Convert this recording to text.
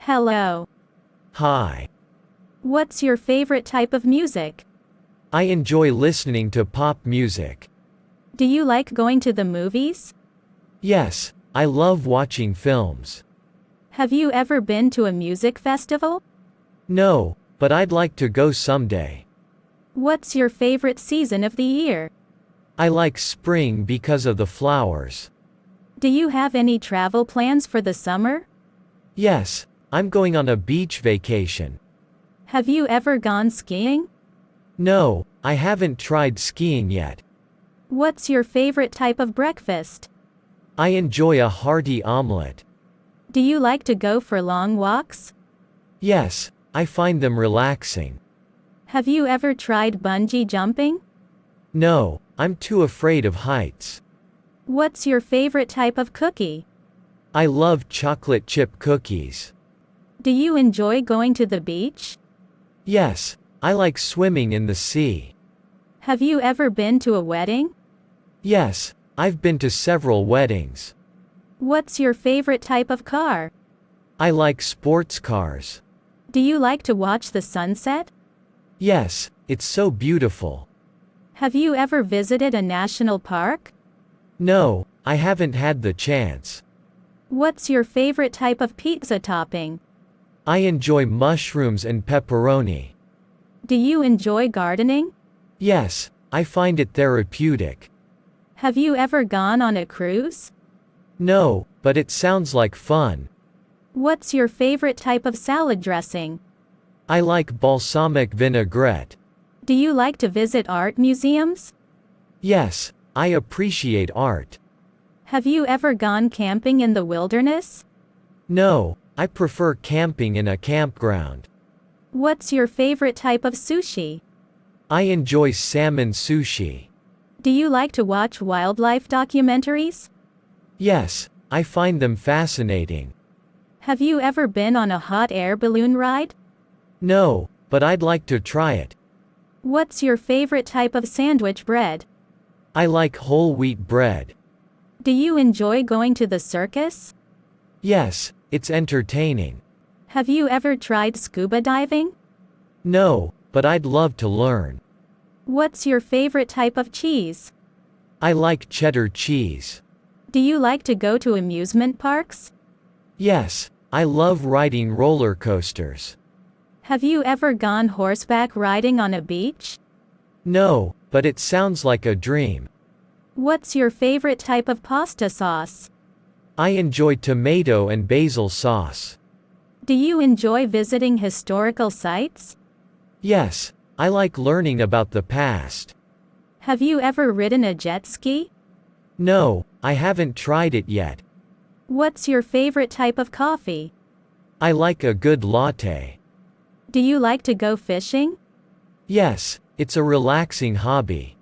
Hello. Hi. What's your favorite type of music? I enjoy listening to pop music. Do you like going to the movies? Yes, I love watching films. Have you ever been to a music festival? No, but I'd like to go someday. What's your favorite season of the year? I like spring because of the flowers. Do you have any travel plans for the summer? Yes, I'm going on a beach vacation. Have you ever gone skiing? No, I haven't tried skiing yet. What's your favorite type of breakfast? I enjoy a hearty omelette. Do you like to go for long walks? Yes, I find them relaxing. Have you ever tried bungee jumping? No, I'm too afraid of heights. What's your favorite type of cookie? I love chocolate chip cookies. Do you enjoy going to the beach? Yes, I like swimming in the sea. Have you ever been to a wedding? Yes, I've been to several weddings. What's your favorite type of car? I like sports cars. Do you like to watch the sunset? Yes, it's so beautiful. Have you ever visited a national park? No, I haven't had the chance. What's your favorite type of pizza topping? I enjoy mushrooms and pepperoni. Do you enjoy gardening? Yes, I find it therapeutic. Have you ever gone on a cruise? No, but it sounds like fun. What's your favorite type of salad dressing? I like balsamic vinaigrette. Do you like to visit art museums? Yes, I appreciate art. Have you ever gone camping in the wilderness? No, I prefer camping in a campground. What's your favorite type of sushi? I enjoy salmon sushi. Do you like to watch wildlife documentaries? Yes, I find them fascinating. Have you ever been on a hot air balloon ride? No, but I'd like to try it. What's your favorite type of sandwich bread? I like whole wheat bread. Do you enjoy going to the circus? Yes, it's entertaining. Have you ever tried scuba diving? No, but I'd love to learn. What's your favorite type of cheese? I like cheddar cheese. Do you like to go to amusement parks? Yes, I love riding roller coasters. Have you ever gone horseback riding on a beach? No, but it sounds like a dream. What's your favorite type of pasta sauce? I enjoy tomato and basil sauce. Do you enjoy visiting historical sites? Yes, I like learning about the past. Have you ever ridden a jet ski? No, I haven't tried it yet. What's your favorite type of coffee? I like a good latte. Do you like to go fishing? Yes, it's a relaxing hobby.